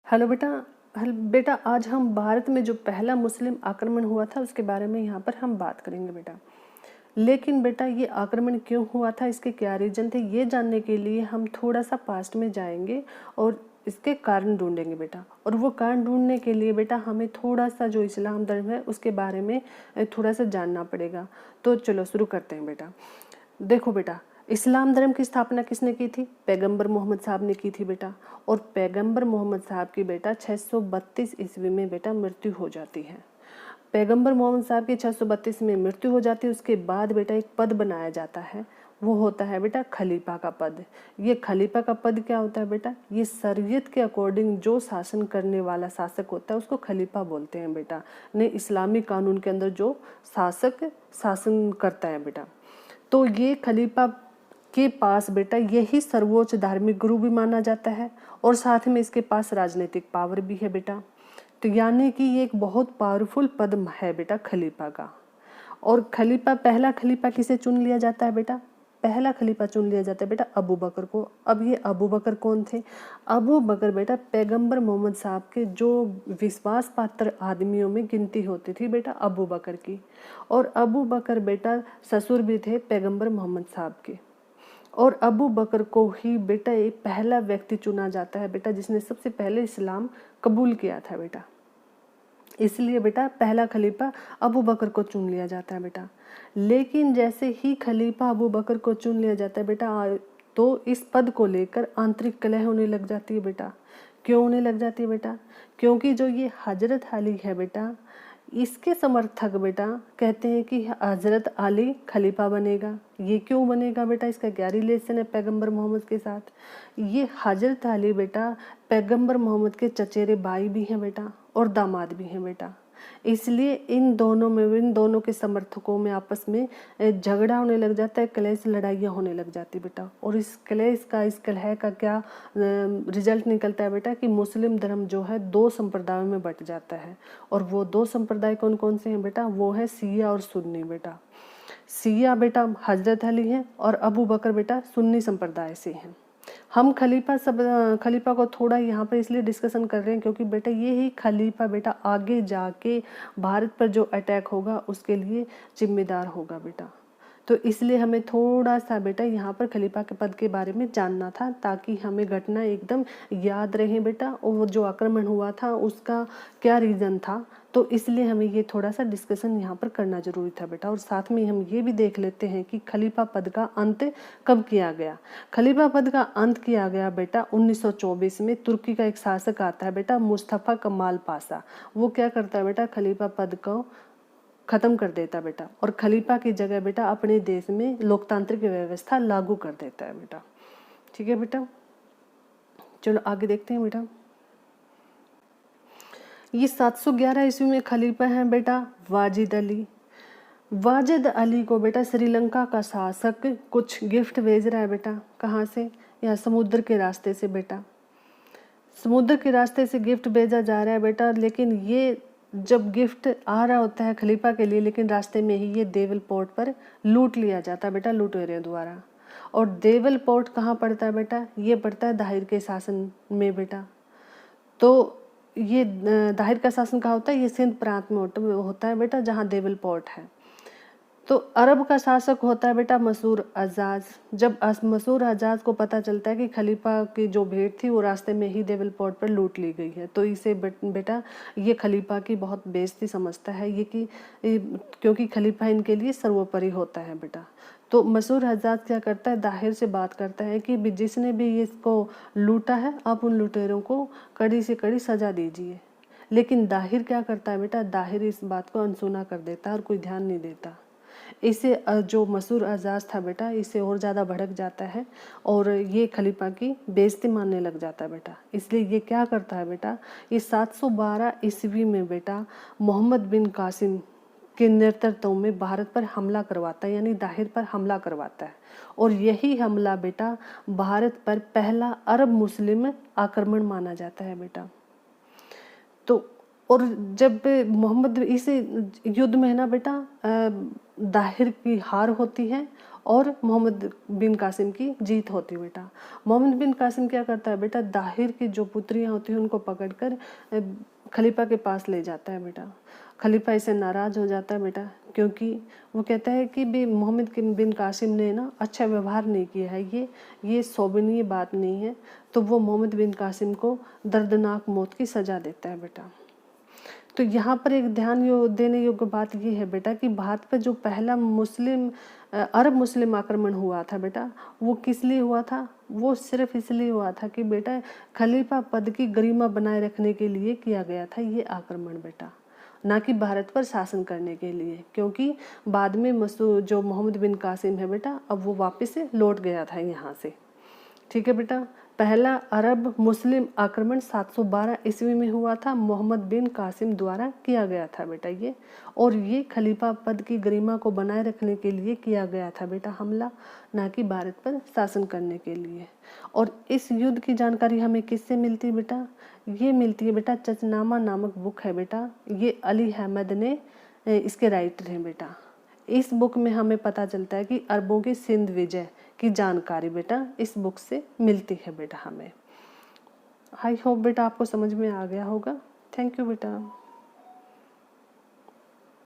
Hello बेटा। बेटा, आज हम भारत में जो पहला मुस्लिम आक्रमण हुआ था उसके बारे में यहाँ पर हम बात करेंगे बेटा। लेकिन बेटा, ये आक्रमण क्यों हुआ था, इसके क्या रीजन थे, ये जानने के लिए हम थोड़ा सा पास्ट में जाएंगे और इसके कारण ढूंढेंगे बेटा। और वो कारण ढूंढने के लिए बेटा हमें थोड़ा सा जो इस्लाम धर्म है उसके बारे में थोड़ा सा जानना पड़ेगा। तो चलो शुरू करते हैं बेटा। देखो बेटा, इस्लाम धर्म की स्थापना किसने की थी? पैगंबर मोहम्मद साहब ने की थी बेटा। और पैगंबर मोहम्मद साहब की बेटा 632 ईस्वी में बेटा मृत्यु हो जाती है। पैगंबर मोहम्मद साहब की 632 में मृत्यु हो जाती है। उसके बाद बेटा एक पद बनाया जाता है, वो होता है बेटा खलीफा का पद। ये खलीफा का पद क्या होता है बेटा? ये शरीयत के अकॉर्डिंग जो शासन करने वाला शासक होता है उसको खलीफा बोलते हैं बेटा। ने इस्लामी कानून के अंदर जो शासक शासन करता है बेटा, तो ये खलीफा के पास बेटा यही सर्वोच्च धार्मिक गुरु भी माना जाता है और साथ में इसके पास राजनीतिक पावर भी है बेटा। तो यानी कि ये एक बहुत पावरफुल पद है बेटा खलीफा का। और पहला खलीफा किसे चुन लिया जाता है बेटा? पहला खलीफा चुन लिया जाता है बेटा अबू बकर को। अब ये अबू बकर कौन थे? अबू बकर बेटा पैगंबर मोहम्मद साहब के जो विश्वास पात्र आदमियों में गिनती होती थी बेटा अबू बकर की। और अबू बकर बेटा ससुर भी थे पैगंबर मोहम्मद साहब के। और अबू बकर को ही बेटा एक पहला व्यक्ति चुना जाता है बेटा जिसने सबसे पहले इस्लाम कबूल किया था बेटा। इसलिए बेटा पहला खलीफा अबू बकर को चुन लिया जाता है बेटा। लेकिन जैसे ही खलीफा अबू बकर को चुन लिया जाता है बेटा, तो इस पद को लेकर आंतरिक कलह होने लग जाती है बेटा। क्यों होने लग जाती है बेटा? क्योंकि जो ये हजरत अली है बेटा, इसके समर्थक बेटा कहते हैं कि हजरत अली खलीफा बनेगा। ये क्यों बनेगा बेटा? इसका क्या रिलेशन है पैगंबर मोहम्मद के साथ? ये हजरत अली बेटा पैगंबर मोहम्मद के चचेरे भाई भी हैं बेटा और दामाद भी हैं बेटा। इसलिए इन दोनों के समर्थकों में आपस में झगड़ा होने लग जाता है, कलेश लड़ाइयाँ होने लग जाती बेटा। और इस कलह का क्या रिजल्ट निकलता है बेटा कि मुस्लिम धर्म जो है दो संप्रदायों में बट जाता है। और वो दो संप्रदाय कौन कौन से हैं बेटा? वो है शिया और सुन्नी बेटा। शिया बेटा हजरत अली हैं और अबू बकर बेटा सुन्नी संप्रदाय से हैं। हम खलीफा को थोड़ा यहाँ पर इसलिए डिस्कशन कर रहे हैं क्योंकि बेटा ये ही खलीफा बेटा आगे जाके भारत पर जो अटैक होगा उसके लिए जिम्मेदार होगा बेटा। तो इसलिए हमें थोड़ा सा बेटा यहाँ पर खलीफा के पद के बारे में जानना था ताकि हमें घटना एकदम याद रहे बेटा। और वो जो आक्रमण हुआ था उसका क्या रीज़न था, तो इसलिए हमें ये थोड़ा सा डिस्कशन यहाँ पर करना जरूरी था बेटा। और साथ में हम ये भी देख लेते हैं कि खलीफा पद का अंत कब किया गया। खलीफा पद का अंत किया गया बेटा 1924 में। तुर्की का एक शासक आता है बेटा मुस्तफ़ा कमाल पाशा। वो क्या करता है बेटा? खलीफा पद को खत्म कर देता बेटा और खलीफा की जगह बेटा अपने देश में लोकतांत्रिक व्यवस्था लागू कर देता है बेटा। ठीक है बेटा, चलो आगे देखते हैं बेटा। ये 711 ईस्वी में खलीफा हैं बेटा वाजिद अली। वाजिद अली को बेटा श्रीलंका का शासक कुछ गिफ्ट भेज रहा है बेटा। कहाँ से? या समुद्र के रास्ते से बेटा। समुद्र के रास्ते से गिफ्ट भेजा जा रहा है बेटा। लेकिन ये जब गिफ्ट आ रहा होता है खलीफा के लिए, लेकिन रास्ते में ही ये देवल पोर्ट पर लूट लिया जाता है बेटा लुटेरों द्वारा। और देवल पोर्ट कहाँ पड़ता है बेटा? ये पड़ता है दाहिर के शासन में बेटा। तो ये दाहिर का शासन कहाँ होता है? ये सिंध प्रांत में होता है बेटा जहाँ देवल पोर्ट है। तो अरब का शासक होता है बेटा मसूर अजाज। जब मसूर अजाज को पता चलता है कि खलीफा की जो भेंट थी वो रास्ते में ही देवल पोर्ट पर लूट ली गई है, तो इसे बेटा ये खलीफा की बहुत बेइज्जती समझता है ये कि क्योंकि खलीफा इनके लिए सर्वोपरि होता है बेटा। तो मसूर अजाज क्या करता है? दाहिर से बात करता है कि जिसने भी इसको लूटा है आप उन लुटेरों को कड़ी से कड़ी सजा दीजिए। लेकिन दाहिर क्या करता है बेटा? दाहिर इस बात को अनसुना कर देता है और कोई ध्यान नहीं देता। इसे जो मसूर अजाज था बेटा इसे और ज़्यादा भड़क जाता है और ये खलीफा की बेइज्जती मानने लग जाता है बेटा। इसलिए ये क्या करता है बेटा? ये 712 ईस्वी में बेटा मोहम्मद बिन कासिम के नेतृत्व में भारत पर हमला करवाता है, यानी दाहिर पर हमला करवाता है। और यही हमला बेटा भारत पर पहला अरब मुस्लिम आक्रमण माना जाता है बेटा। तो और जब मोहम्मद इस युद्ध में है ना बेटा दाहिर की हार होती है और मोहम्मद बिन कासिम की जीत होती बेटा। मोहम्मद बिन कासिम क्या करता है बेटा, दाहिर की जो पुत्रियां होती हैं उनको पकड़कर खलीफा के पास ले जाता है बेटा। खलीफा इससे नाराज़ हो जाता है बेटा, क्योंकि वो कहता है कि भी मोहम्मद बिन कासिम ने ना अच्छा व्यवहार नहीं किया है, ये शोभनीय बात नहीं है। तो वो मोहम्मद बिन कासिम को दर्दनाक मौत की सज़ा देता है बेटा। तो यहाँ पर एक ध्यान देने योग्य बात ये है बेटा कि भारत पर जो पहला अरब मुस्लिम आक्रमण हुआ था बेटा, वो किस लिए हुआ था? वो सिर्फ इसलिए हुआ था कि बेटा खलीफा पद की गरिमा बनाए रखने के लिए किया गया था ये आक्रमण बेटा, ना कि भारत पर शासन करने के लिए। क्योंकि बाद में जो मोहम्मद बिन कासिम है बेटा, अब वो वापस से लौट गया था यहाँ से। ठीक है बेटा। पहला अरब मुस्लिम आक्रमण 712 ईस्वी में हुआ था, मोहम्मद बिन कासिम द्वारा किया गया था बेटा ये। और ये खलीफा पद की गरिमा को बनाए रखने के लिए किया गया था बेटा हमला, ना कि भारत पर शासन करने के लिए। और इस युद्ध की जानकारी हमें किससे मिलती है बेटा? ये मिलती है बेटा, चचनामा नामक बुक है बेटा, ये अली अहमद ने इसके राइटर हैं बेटा। इस बुक में हमें पता चलता है कि अरबों की सिंध विजय की जानकारी बेटा इस बुक से मिलती है बेटा हमें। आई होप बेटा आपको समझ में आ गया होगा। थैंक यू बेटा।